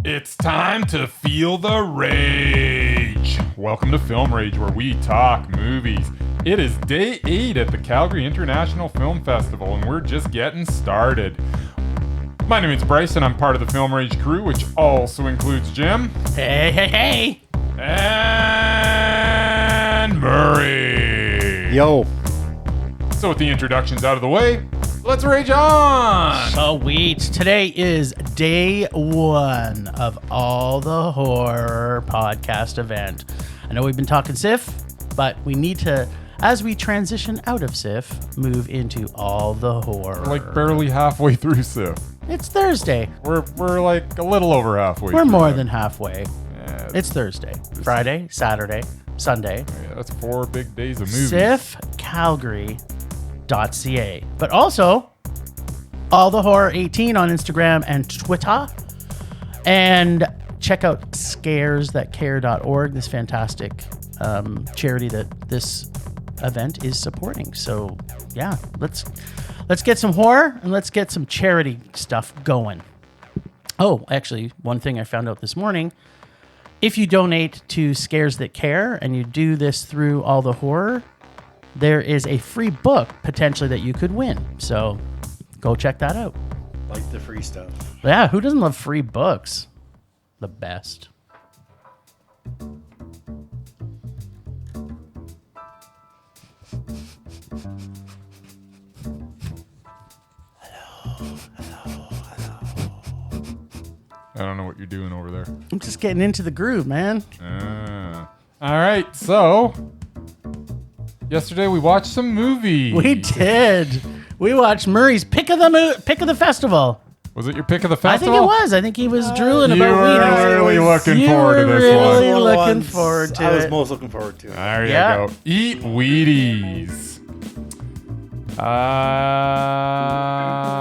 It's time to feel the rage. Welcome to Film Rage, where we talk movies. It is day 8 at the Calgary International Film Festival, and we're just getting started. My name is Bryce, and I'm part of the Film Rage crew, which also includes Jim. Hey. And Murray. Yo. So with the introductions out of the way, let's rage on! Sweet. Today is day 1 of All the Horror podcast event. I know we've been talking CIFF, but we need to, as we transition out of CIFF, move into All the Horror. We're like barely halfway through CIFF. It's Thursday. We're like a little over halfway. We're more than halfway. Yeah, It's Thursday, Friday, Saturday, Sunday. yeah, that's 4 big days of movies. CIFFcalgary.ca. But also, All the Horror 18 on Instagram and Twitter. And check out scaresthatcare.org, this fantastic charity that this event is supporting. So yeah, let's get some horror and let's get some charity stuff going. Oh, actually, one thing I found out this morning, if you donate to Scares That Care and you do this through All the Horror, there is a free book potentially that you could win. So go check that out. Like the free stuff. Yeah, who doesn't love free books? The best. I don't know what you're doing over there. I'm just getting into the groove, man. All right, so yesterday we watched some movies. We did. We watched Murray's pick of the festival. Was it your pick of the I think festival? it was. I think he was drooling You about were Wheaties. really looking You forward to were this really one. looking forward to I was it. most looking forward to it. There Yeah. you go. Eat Wheaties.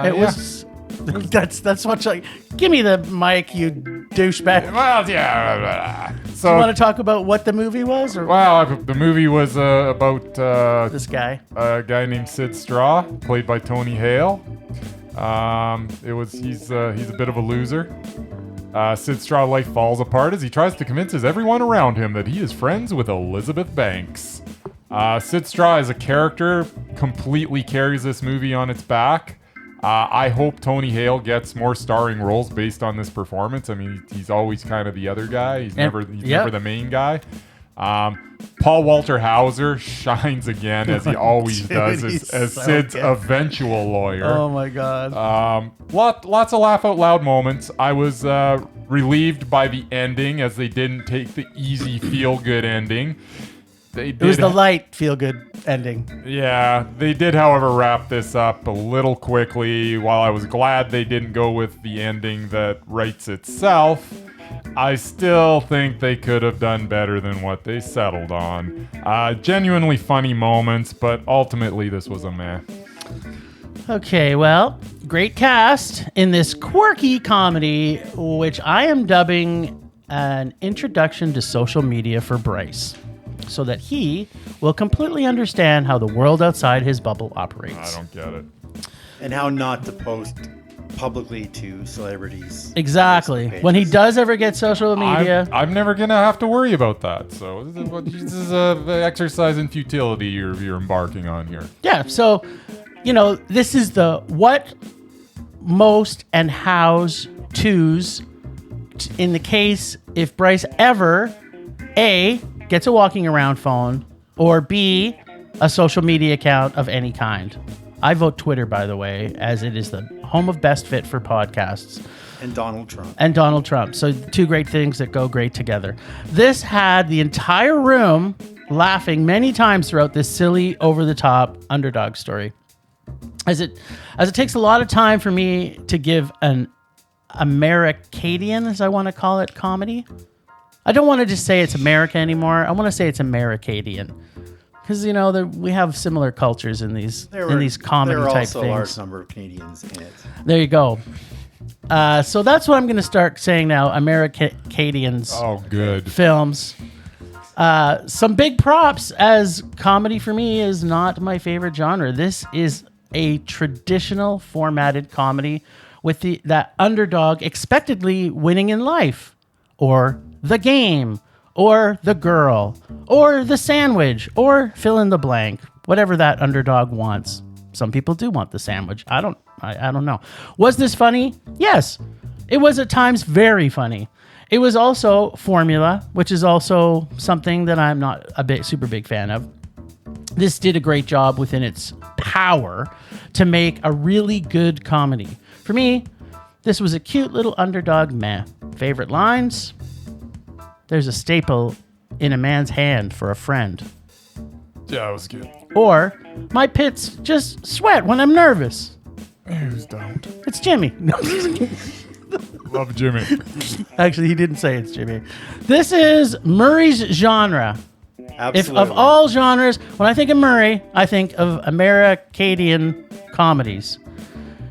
It was. That's what. Give me the mic, you douchebag. Well, yeah. So, You want to talk about what the movie was, or well, the movie was about this guy? a guy named Sid Straw, played by Tony Hale. He's a bit of a loser. Sid Straw life falls apart as he tries to convince everyone around him that he is friends with Elizabeth Banks. Sid Straw as a character completely carries this movie on its back. I hope Tony Hale gets more starring roles based on this performance. I mean, he's always kind of the other guy. He's never the main guy. Paul Walter Hauser shines again as he always does as so Sid's good. eventual lawyer. Oh my god! Lots of laugh out loud moments. I was relieved by the ending as they didn't take the easy feel good ending. It was the light, feel good ending. Yeah, they did, however, wrap this up a little quickly. While I was glad they didn't go with the ending that writes itself, I still think they could have done better than what they settled on. Genuinely funny moments, but ultimately this was a meh. Okay, well, great cast in this quirky comedy, which I am dubbing an introduction to social media for Bryce, so that he will completely understand how the world outside his bubble operates. I don't get it. And how not to post publicly to celebrities. Exactly. Facebook When he pages. does ever get social media, I'm never gonna have to worry about that. So this is a exercise in futility you're embarking on here. yeah. So, this is the what, most, and how's tos in the case if Bryce ever A, gets a walking around phone, or B, a social media account of any kind. I vote Twitter, by the way, as it is the home of best fit for podcasts. And Donald Trump. And Donald Trump. So two great things that go great together. This had the entire room laughing many times throughout this silly, over-the-top underdog story. As it takes a lot of time for me to give an Americadian, as I want to call it, comedy. I don't want to just say it's America anymore. I want to say it's Americadian. Because, we have similar cultures in these comedy there are type also a things. large number of Canadians in it. There you go. So that's what I'm going to start saying now. Americadians Oh, good. films. Some big props, as comedy for me is not my favorite genre. This is a traditional formatted comedy with that underdog expectedly winning in life, or the game, or the girl, or the sandwich, or fill in the blank, whatever that underdog wants. Some people do want the sandwich. I don't know. Was this funny? Yes. It was at times very funny. It was also formula, which is also something that I'm not a super big fan of. This did a great job within its power to make a really good comedy. For me, this was a cute little underdog meh. Favorite lines? There's a staple in a man's hand for a friend. Yeah, it was good. Or, my pits just sweat when I'm nervous. Who's don't? It's Jimmy. Love Jimmy. Actually, he didn't say it's Jimmy. This is Murray's genre. Absolutely. If of all genres, when I think of Murray, I think of Americadian comedies.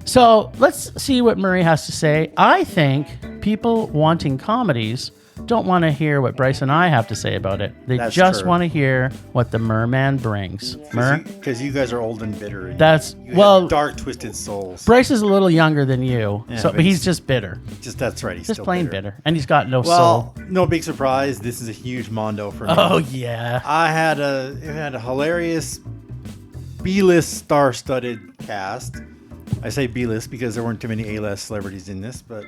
So let's see what Murray has to say. I think people wanting comedies don't want to hear what Bryce and I have to say about it. They That's just true. want to hear what the Merman brings. Because you guys are old and bitter. And That's you well. have dark, twisted souls. Bryce is a little younger than you, Yeah, but but he's he's- just bitter. That's right. He's Just still plain bitter, and he's got no Well, soul. no big surprise. This is a huge mondo for me. Oh yeah. I had a hilarious B-list star-studded cast. I say B-list because there weren't too many A-list celebrities in this, but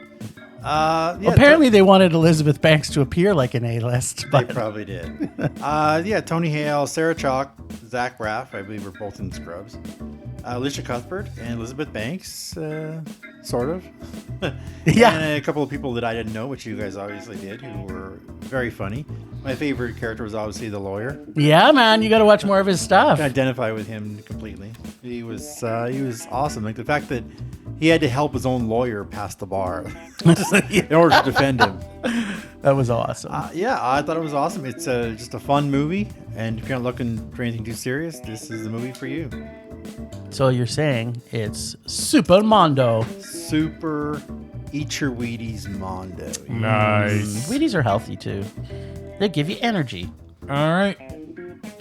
yeah, Apparently, they wanted Elizabeth Banks to appear like an A-list, they but probably did. Yeah, Tony Hale, Sarah Chalk, Zach Braff, I believe, were both in Scrubs. Alicia Cuthbert and Elizabeth Banks, sort of. Yeah. And a couple of people that I didn't know, which you guys obviously did, who were very funny. My favorite character was obviously the lawyer. yeah, man, you got to watch more of his stuff. I identify with him completely. He was awesome. Like the fact that he had to help his own lawyer pass the bar in order to defend him. That was awesome. Yeah, I thought it was awesome. It's just a fun movie, and if you're not looking for anything too serious, this is the movie for you. So you're saying it's Super Mondo. Super eat your Wheaties Mondo. Nice. Wheaties are healthy too. They give you energy. All right.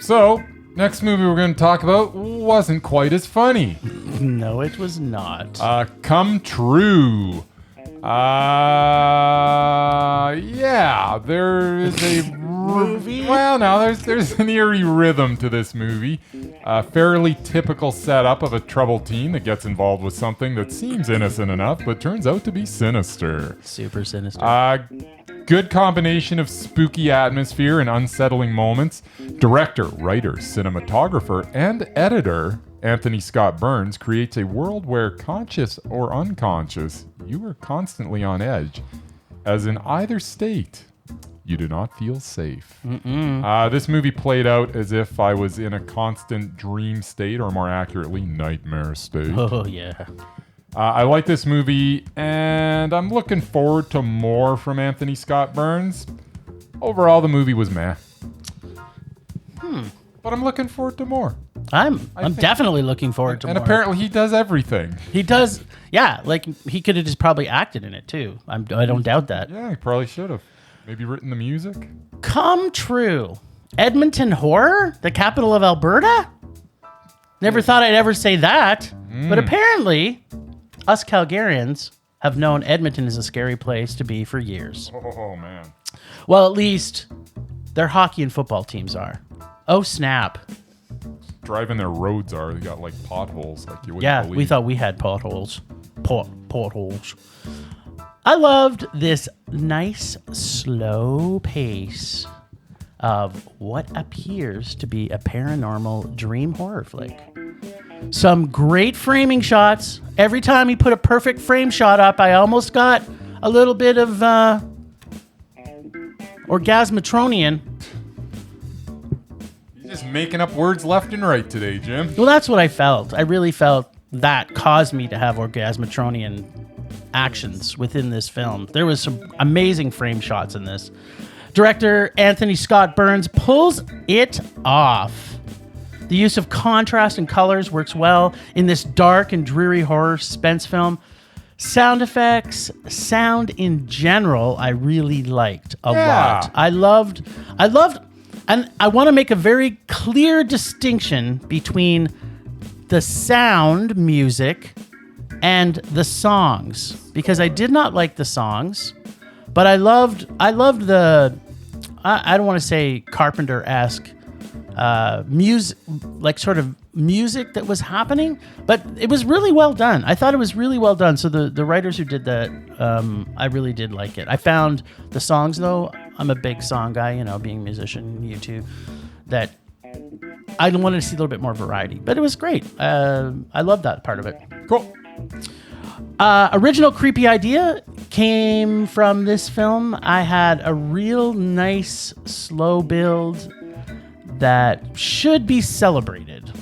So, next movie we're going to talk about wasn't quite as funny. No, it was not. Come True. Yeah, there is a Movie? Well, no, there's an eerie rhythm to this movie. A fairly typical setup of a troubled teen that gets involved with something that seems innocent enough, but turns out to be sinister. Super sinister. Good combination of spooky atmosphere and unsettling moments. Director, writer, cinematographer, and editor Anthony Scott Burns creates a world where, conscious or unconscious, you are constantly on edge, as in either state, you do not feel safe. This movie played out as if I was in a constant dream state, or more accurately, nightmare state. Oh yeah. I like this movie, and I'm looking forward to more from Anthony Scott Burns. Overall, the movie was meh. But I'm looking forward to more. I'm think- definitely looking forward to And more. apparently he does everything. He does. Yeah, like he could have just probably acted in it too. I don't doubt that. Yeah, he probably should have. Maybe written the music. Come True. Edmonton horror, the capital of Alberta. Never thought I'd ever say that, but apparently, us Calgarians have known Edmonton is a scary place to be for years. Oh, man. Well, at least their hockey and football teams are. Oh snap! Driving their roads are, they got like potholes like you wouldn't Yeah, believe. we thought we had potholes. Potholes. I loved this nice, slow pace of what appears to be a paranormal dream horror flick. Some great framing shots. Every time he put a perfect frame shot up, I almost got a little bit of orgasmatronian. You're just making up words left and right today, Jim. Well, that's what I felt. I really felt that caused me to have orgasmatronian actions within this film. There was some amazing frame shots in this. Director Anthony Scott Burns pulls it off. The use of contrast and colors works well in this dark and dreary horror suspense film. Sound effects, sound in general, I really liked a lot. I loved, and I want to make a very clear distinction between the sound music and the songs, because I did not like the songs, but I loved the, I don't want to say Carpenter-esque music, like sort of music that was happening, but it was really well done. I thought it was really well done. So the writers who did that, I really did like it. I found the songs, though, I'm a big song guy, you know, being a musician, you too, that I wanted to see a little bit more variety, but it was great. I love that part of it. Cool. Original creepy idea came from this film. I had a real nice slow build that should be celebrated.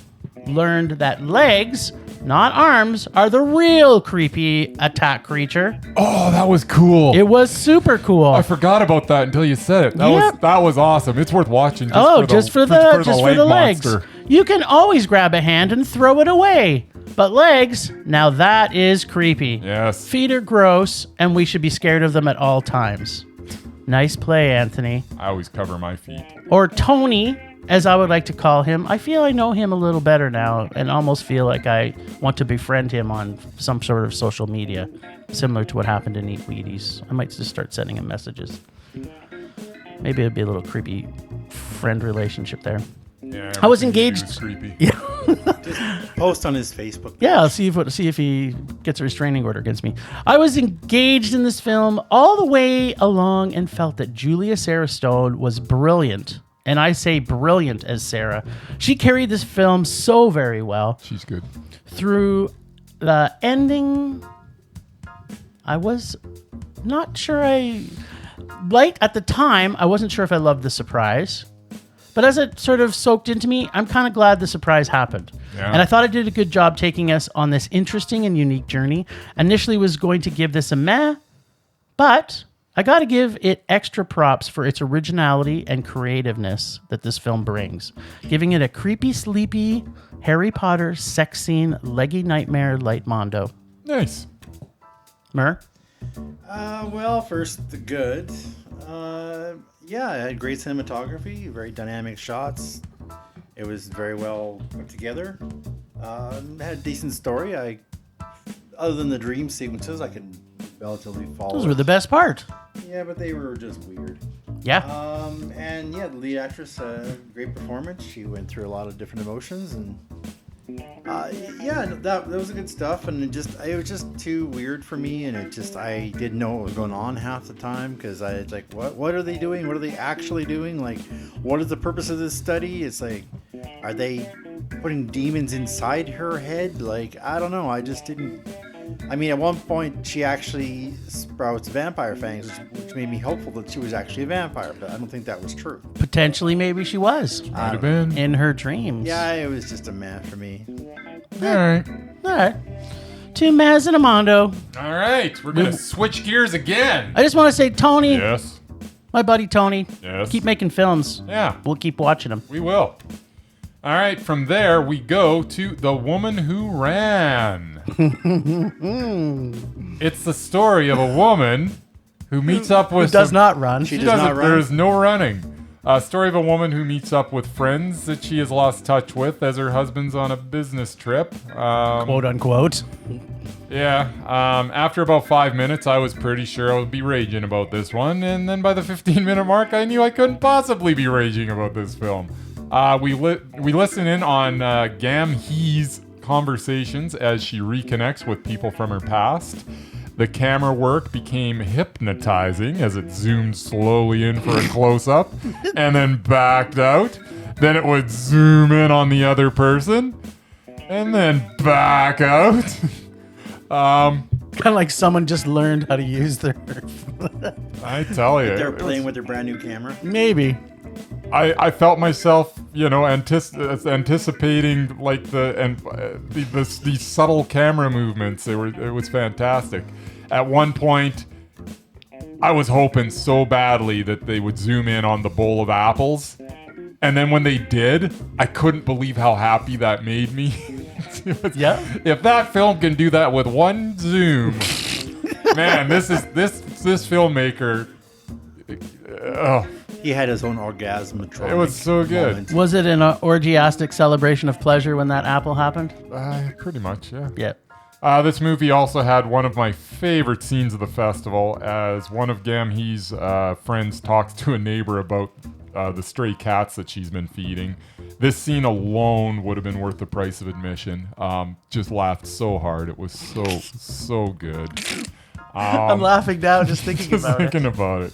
Learned that legs, not arms, are the real creepy attack creature. Oh, that was cool. It was super cool. I forgot about that until you said it. That was awesome. It's worth watching. Just for the legs. Monster. You can always grab a hand and throw it away. But legs, now that is creepy. Yes. Feet are gross, and we should be scared of them at all times. Nice play, Anthony. I always cover my feet. Or Tony, as I would like to call him. I feel I know him a little better now and almost feel like I want to befriend him on some sort of social media, similar to what happened in Eat Wheaties. I might just start sending him messages. Maybe it'd be a little creepy friend relationship there. Yeah, I was engaged. Was creepy. Yeah. Just post on his Facebook page. Yeah, I'll see if he gets a restraining order against me. I was engaged in this film all the way along and felt that Julia Sarah Stone was brilliant. And I say brilliant as Sarah. She carried this film so very well. She's good. Through the ending, I was not sure I liked at the time. I wasn't sure if I loved the surprise. But as it sort of soaked into me, I'm kind of glad the surprise happened. Yeah. And I thought it did a good job taking us on this interesting and unique journey. Initially was going to give this a meh, but I got to give it extra props for its originality and creativeness that this film brings, giving it a creepy, sleepy Harry Potter sex scene, leggy nightmare light mondo. Nice. Mer? Well, first the good. Yeah, it had great cinematography, very dynamic shots. It was very well put together. Had a decent story. Other than the dream sequences, I could relatively follow. Those were the best part. Yeah, but they were just weird. Yeah. And yeah, the lead actress, great performance. She went through a lot of different emotions, and yeah, that was good stuff. And it was just too weird for me, and I didn't know what was going on half the time because I was like, what are they doing? What are they actually doing? Like, what is the purpose of this study? It's like, are they putting demons inside her head? Like, I don't know. I just didn't. I mean, at one point, she actually sprouts vampire fangs, which made me hopeful that she was actually a vampire, but I don't think that was true. Potentially, maybe she was. Might have been. In her dreams. Yeah, it was just a meh for me. All right. All right. Two Maz and a Mondo. All right. We're going to switch gears again. I just want to say, Tony, Yes. my buddy Tony, Yes. keep making films. Yeah. We'll keep watching them. We will. All right. From there, we go to The Woman Who Ran. It's the story of a woman who meets up with... Who does not run. She does not run. There is no running. A story of a woman who meets up with friends that she has lost touch with as her husband's on a business trip. Quote unquote. Yeah. After about 5 minutes, I was pretty sure I would be raging about this one. And then by the 15-minute mark, I knew I couldn't possibly be raging about this film. We listen in on Gam Hee's conversations as she reconnects with people from her past. The camera work became hypnotizing as it zoomed slowly in for a close-up and then backed out. Then it would zoom in on the other person and then back out. Kind of like someone just learned how to use their... I tell you. They're playing with their brand new camera. Maybe. I felt myself, anticipating like these subtle camera movements. It was fantastic. At one point, I was hoping so badly that they would zoom in on the bowl of apples, and then when they did, I couldn't believe how happy that made me. Yeah. If that film can do that with one zoom, man, this filmmaker. Oh. He had his own orgasmatronic. It was so good. moment. Was it an orgiastic celebration of pleasure when that apple happened? Pretty much, yeah. Yeah. This movie also had one of my favorite scenes of the festival as one of Gamhee's friends talks to a neighbor about the stray cats that she's been feeding. This scene alone would have been worth the price of admission. Just laughed so hard. It was so good. I'm laughing now just thinking Just about thinking it. about it.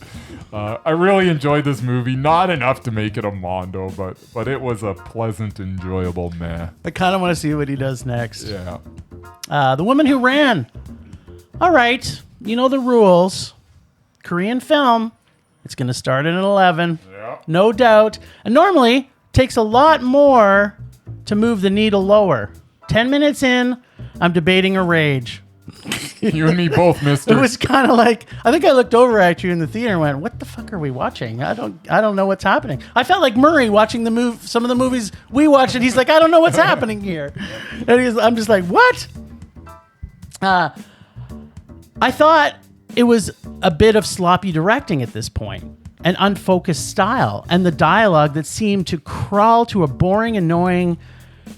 I really enjoyed this movie. Not enough to make it a Mondo, but it was a pleasant, enjoyable meh. I kind of want to see what he does next. Yeah. The Woman Who Ran. All right, you know the rules. Korean film. It's going to start at 11. Yeah. No doubt. And normally takes a lot more to move the needle lower. 10 minutes in, I'm debating a rage. You and me both, mister. It was kind of like, I think I looked over at you in the theater and went, what the fuck are we watching? I don't know what's happening. I felt like Murray watching some of the movies we watched, and he's like, I don't know what's happening here. And I'm just like, what? I thought it was a bit of sloppy directing at this point, an unfocused style, and the dialogue that seemed to crawl to a boring, annoying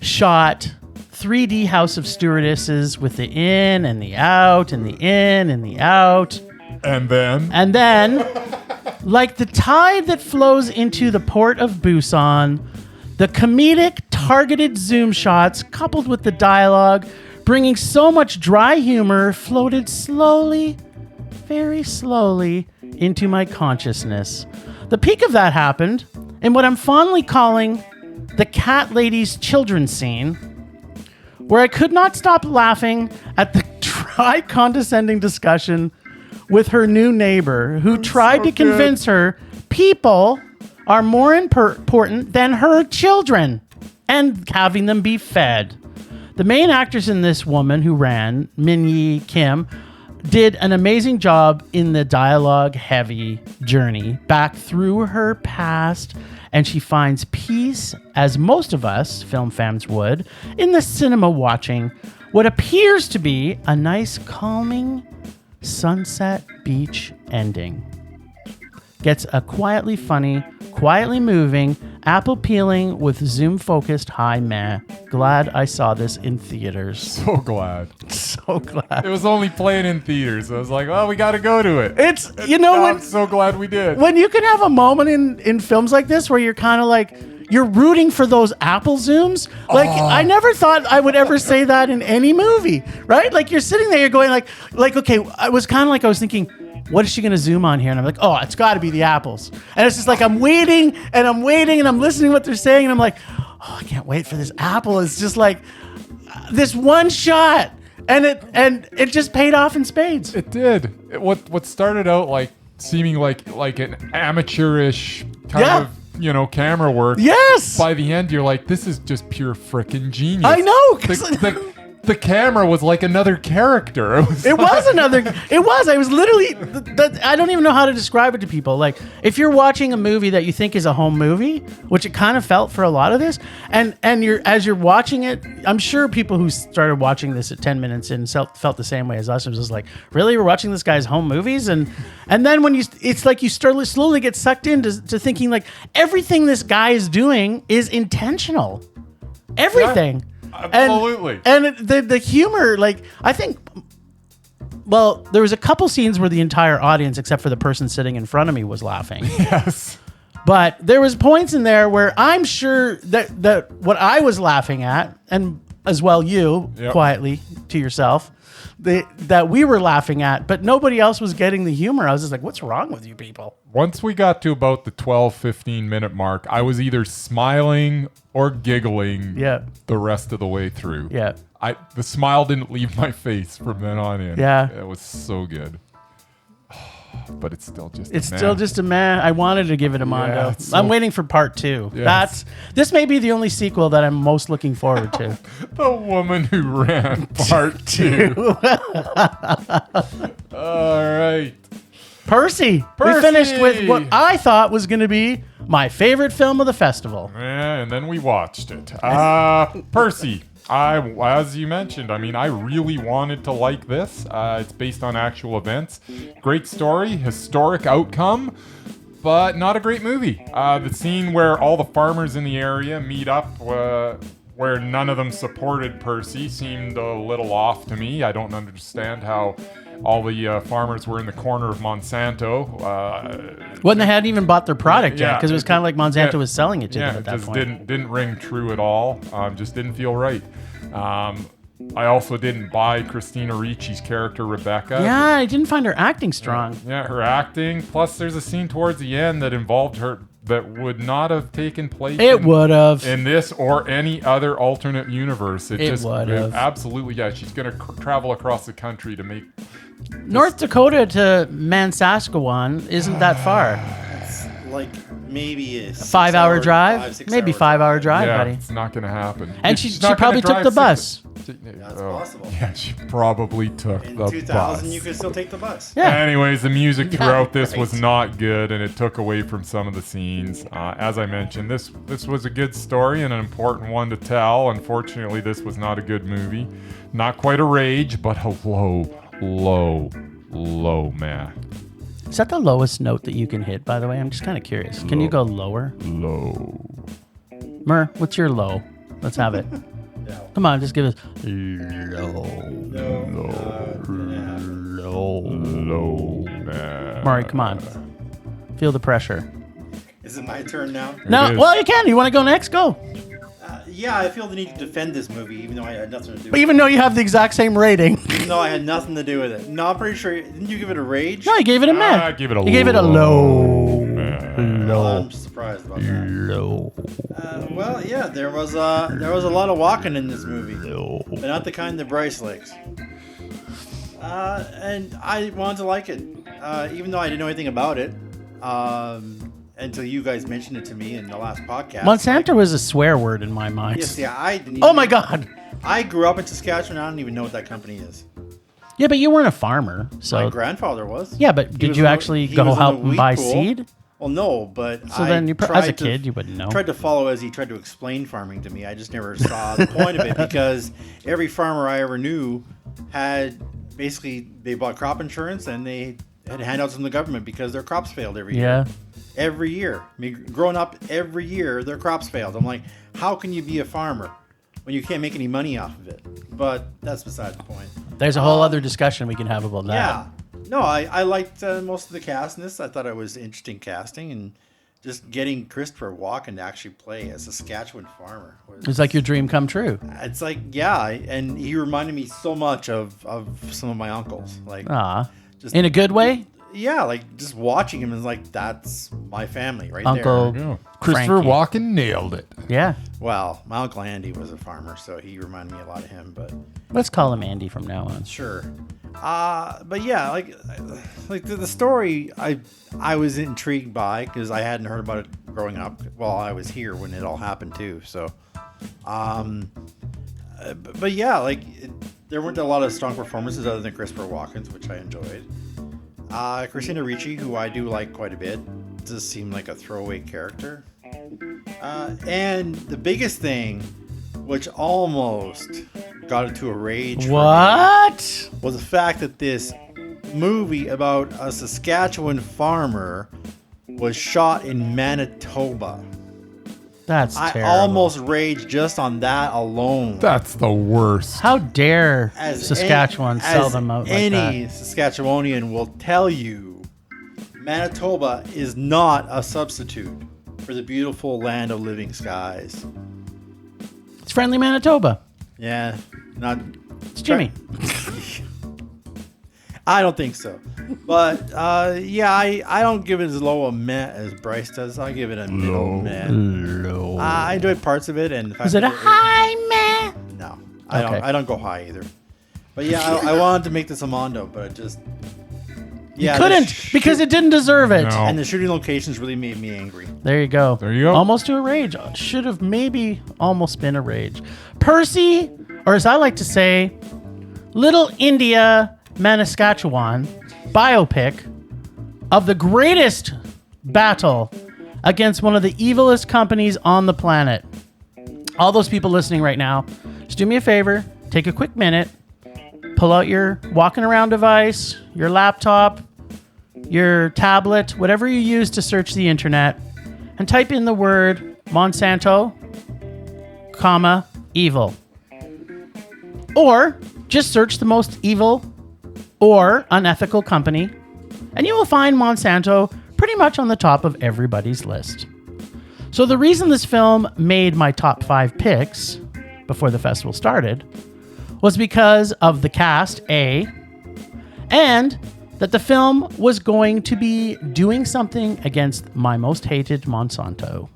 shot 3D house of stewardesses with the in and the out and the in and the out. And then? And then, like the tide that flows into the port of Busan, the comedic targeted zoom shots coupled with the dialogue bringing so much dry humor floated slowly, very slowly into my consciousness. The peak of that happened in what I'm fondly calling the cat lady's children's scene, where I could not stop laughing at the dry, condescending discussion with her new neighbor, who tried to convince her people are more important than her children and having them be fed. The main actress in this Woman Who Ran, Min-Yi Kim, did an amazing job in the dialogue-heavy journey back through her past, and she finds peace, as most of us film fans would, in the cinema watching what appears to be a nice, calming sunset beach ending. Gets a quietly funny, quietly moving, apple-peeling with zoom-focused high meh. Glad I saw this in theaters. So glad. So glad. It was only playing in theaters. I was like, oh, we got to go to it. It's, you know, I'm so glad we did. when you can have a moment in films like this where you're kind of like, you're rooting for those Apple zooms. Like, I never thought I would ever say that in any movie, right? Like, you're sitting there, you're going like, okay, I was kind of like, I was thinking, what is she going to zoom on here? And I'm like, oh, it's got to be the apples. And it's just like, I'm waiting and I'm listening to what they're saying. And I'm like, oh, I can't wait for this apple. It's just like this one shot. And it just paid off in spades. It did. What started out like seeming like an amateurish kind of, you know, camera work. Yes. By the end, you're like, this is just pure frickin' genius. I know. The camera was like another character. It was another. It was. I was literally. I don't even know how to describe it to people. Like, if you're watching a movie that you think is a home movie, which it kind of felt for a lot of this, and as you're watching it, I'm sure people who started watching this at 10 minutes in felt the same way as us. It was just like, really, we're watching this guy's home movies, and then when it's like you slowly get sucked into thinking like everything this guy is doing is intentional. Everything. Yeah. Absolutely. And the humor, like, I think, well, there was a couple scenes where the entire audience, except for the person sitting in front of me, was laughing. Yes. But there was points in there where I'm sure that what I was laughing at, and as well you, quietly to yourself, that we were laughing at, but nobody else was getting the humor. I was just like, what's wrong with you people? Once we got to about the 12-15 minute mark, I was either smiling or giggling the rest of the way through. Yeah. The smile didn't leave my face from then on in. Yeah. It was so good. But it's still just still just a meh. I wanted to give it a Mondo. I'm waiting for part 2. Yes. This may be the only sequel that I'm most looking forward to. The Woman Who Ran part 2. All right. Percy. We finished with what I thought was going to be my favorite film of the festival. Yeah, and then we watched it. Percy. As you mentioned, I mean, I really wanted to like this. It's based on actual events. Great story, historic outcome, but not a great movie. The scene where all the farmers in the area meet up where none of them supported Percy seemed a little off to me. I don't understand how all the farmers were in the corner of Monsanto. When they hadn't even bought their product yet, Yeah, because it was kind of like Monsanto yeah, was selling it to yeah, them at it that just point. didn't ring true at all. Just didn't feel right. I also didn't buy Christina Ricci's character, Rebecca. Yeah, I didn't find her acting strong. Yeah, her acting. Plus, there's a scene towards the end that involved her that would not have taken place. It would have. In this or any other alternate universe. It would have. Absolutely, yeah. She's going to travel across the country to make... North Dakota to Mansaskawon isn't that far. It's like maybe a 5 hour drive? 5-6 Maybe hour 5 hour drive, yeah, buddy. it's not going to happen. And She's she not gonna probably took drive the 6 bus. That's possible. Yeah, she probably took In the 2000, bus. you could still take the bus. Yeah. Anyways, the music throughout this right. was not good, and it took away from some of the scenes. As I mentioned, this was a good story and an important one to tell. Unfortunately, this was not a good movie. Not quite a rage, but a low math. Is that the lowest note that you can hit, by the way? I'm just kind of curious. Can you go lower? Low. Mur, what's your low? Let's have it. No. Come on, just give us low. Low math. Murray, come on. Feel the pressure. Is it my turn now? No, is. well, you can. You want to go next? Go. Yeah, I feel the need to defend this movie, even though I had nothing to do But with it. even though you have the exact same rating. Even though I had nothing to do with it. No, I'm pretty sure. Didn't you give it a rage? No, you gave it a meh. I give it a You gave it a low. Well, I'm surprised about that. Low. Well, yeah, there was a lot of walking in this movie, but not the kind that Bryce likes. And I wanted to like it, even though I didn't know anything about it until you guys mentioned it to me in the last podcast. Monsanto was a swear word in my mind. Yes, yeah, I didn't. Oh my God. I grew up in Saskatchewan. I don't even know what that company is. Yeah, but you weren't a farmer, so. My grandfather was. Yeah, but He did was you in the- actually he go was in out the and wheat buy pool. seed? Well, no, but So I then you as a tried to- kid, you wouldn't know. Tried to follow as he tried to explain farming to me. I just never saw the point of it because every farmer I ever knew had basically they bought crop insurance and they had handouts from the government because their crops failed every year. Yeah. Every year. I mean, growing up, every year their crops failed. I'm like, how can you be a farmer when you can't make any money off of it? But that's beside the point. There's a whole other discussion we can have about that. Yeah. No, I liked most of the cast in this. I thought it was interesting casting and just getting Christopher Walken to actually play a Saskatchewan farmer. It's like your dream come true. It's like, yeah, and he reminded me so much of some of my uncles. Like, Ah. just In a good way? yeah, like just watching him is like, that's my family right Uncle. there. Yeah. Christopher Frankie. Walken nailed it. Yeah. Well, my uncle Andy was a farmer, so he reminded me a lot of him, but Let's call him Andy from now on. sure. But yeah, like the story, I was intrigued by because I hadn't heard about it growing up. Well, I was here when it all happened too. So, but yeah, like there weren't a lot of strong performances other than Christopher Walken's, which I enjoyed. Christina Ricci, who I do like quite a bit, does seem like a throwaway character. And the biggest thing, which almost got it to a rage for me, What? was the fact that this movie about a Saskatchewan farmer was shot in Manitoba. That's I terrible. almost raged just on that alone. That's the worst. How dare As Saskatchewan any- sell as them out like any that? Saskatchewanian will tell you, Manitoba is not a substitute for the beautiful land of living skies. It's friendly Manitoba. Yeah, not. It's Jimmy. I don't think so. But yeah, I don't give it as low a meh as Bryce does. I give it a middle meh. Low. I enjoyed parts of it, and the fact Is it a that high man? No, Okay. I don't go high either. But yeah, I wanted to make this a Mondo, but it just You couldn't because it didn't deserve it. No. and the shooting locations really made me angry. There you go. There you go. Almost to a rage. Should have maybe almost been a rage. Percy, or as I like to say, Little India Manaskatchewan biopic of the greatest battle against one of the evilest companies on the planet. All those people listening right now, just do me a favor, take a quick minute, pull out your walking around device, your laptop, your tablet, whatever you use to search the internet, and type in the word Monsanto, comma, evil. Or just search the most evil or unethical company, and you will find Monsanto pretty much on the top of everybody's list. So the reason this film made my top 5 picks before the festival started was because of the cast, A, and that the film was going to be doing something against my most hated Monsanto.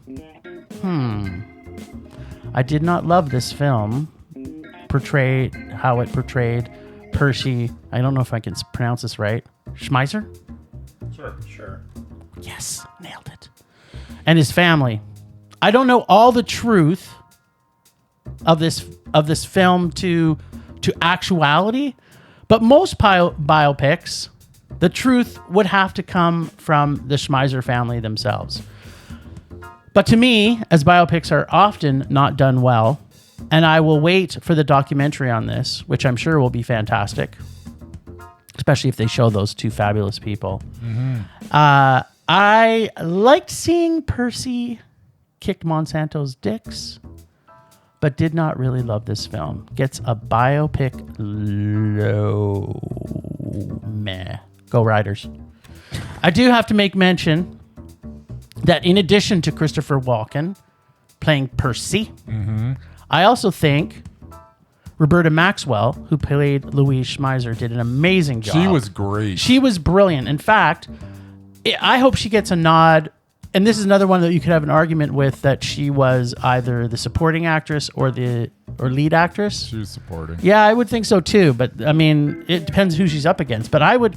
I did not love this film. How it portrayed Percy. I don't know if I can pronounce this right. Schmeiser? Sure. Yes, nailed it. And his family. I don't know all the truth of this film to actuality, but most biopics, the truth would have to come from the Schmeiser family themselves. But to me, as biopics are often not done well, and I will wait for the documentary on this, which I'm sure will be fantastic, especially if they show those two fabulous people. I liked seeing Percy kick Monsanto's dicks, but did not really love this film. Gets a biopic low. Meh. Go Riders. I do have to make mention that in addition to Christopher Walken playing Percy, I also think Roberta Maxwell, who played Louise Schmeiser, did an amazing job. She was great. She was brilliant. In fact, I hope she gets a nod. And this is another one that you could have an argument with, that she was either the supporting actress or lead actress. She was supporting. Yeah, I would think so too. But I mean, it depends who she's up against. But I would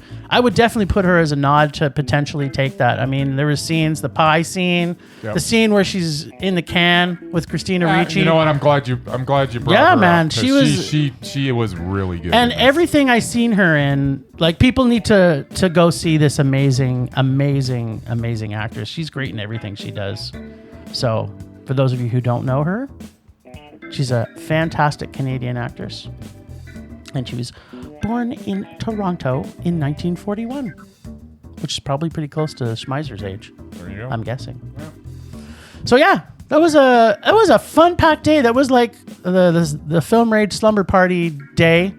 definitely put her as a nod to potentially take that. I mean, there were scenes, the pie scene, the scene where she's in the can with Christina Ricci. You know what? I'm glad you brought her man, up, she was she was really good. And everything I seen her in, like, people need to go see this amazing actress. She's great in everything she does. So, for those of you who don't know her, she's a fantastic Canadian actress. And she was born in Toronto in 1941, which is probably pretty close to Schmeiser's age. There you go. I'm guessing. Yeah. So yeah, that was a fun-packed day. That was like the Film Rage Slumber Party day,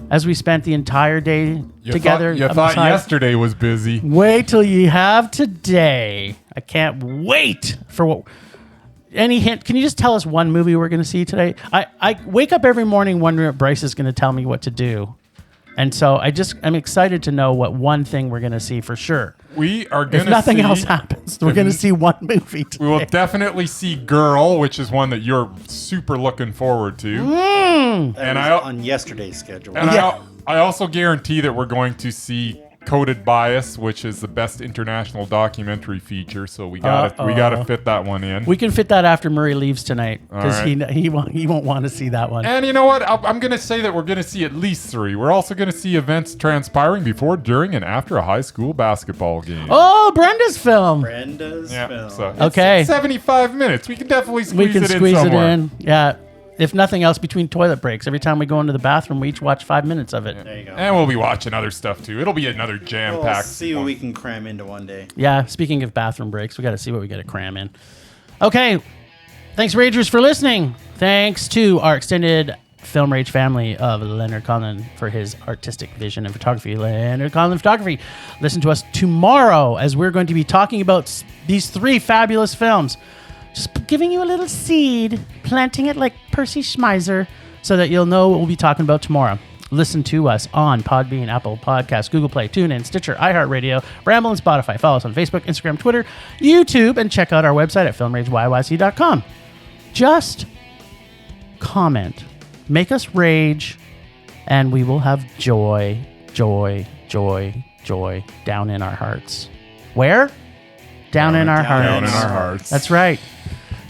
as we spent the entire day together. You thought yesterday was busy. Wait till you have today. I can't wait for what. Any hint? Can you just tell us one movie we're going to see today? I wake up every morning wondering if Bryce is going to tell me what to do. And so I'm excited to know what one thing we're going to see for sure. We are going to see... If nothing else happens, we're going to see one movie today. We will definitely see Girl, which is one that you're super looking forward to. And on yesterday's schedule. And I also guarantee that we're going to see Coded Bias, which is the best international documentary feature. So we gotta fit that one in. We can fit that after Murray leaves tonight, because he won't want to see that one. And you know what? I'm gonna say that we're gonna see at least 3. We're also gonna see events transpiring before, during, and after a high school basketball game. Oh, Brenda's film. film. So okay. 75 minutes. We can definitely squeeze it in. Yeah. If nothing else, between toilet breaks, every time we go into the bathroom, we each watch 5 minutes of it. There you go. And we'll be watching other stuff too. It'll be another jam-packed. We'll see what we can cram into one day. Yeah, speaking of bathroom breaks, we got to see what we got to cram in. Okay, thanks, Ragers, for listening. Thanks to our extended Film Rage family of Leonard Conlon for his artistic vision and photography. Leonard Conlon Photography. Listen to us tomorrow, as we're going to be talking about these 3 fabulous films. Just giving you a little seed, planting it like Percy Schmeiser, so that you'll know what we'll be talking about tomorrow. Listen to us on Podbean, Apple Podcasts, Google Play, TuneIn, Stitcher, iHeartRadio, Ramble, and Spotify. Follow us on Facebook, Instagram, Twitter, YouTube, and check out our website at filmrageyyc.com. Just comment, make us rage, and we will have joy down in our hearts. Where? Down in our hearts. Down in our hearts. That's right.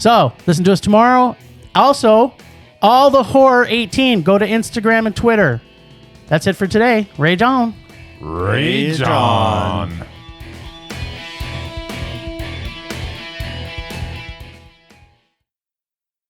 So, listen to us tomorrow. Also, All the Horror 18. Go to Instagram and Twitter. That's it for today. Rage on. Rage on.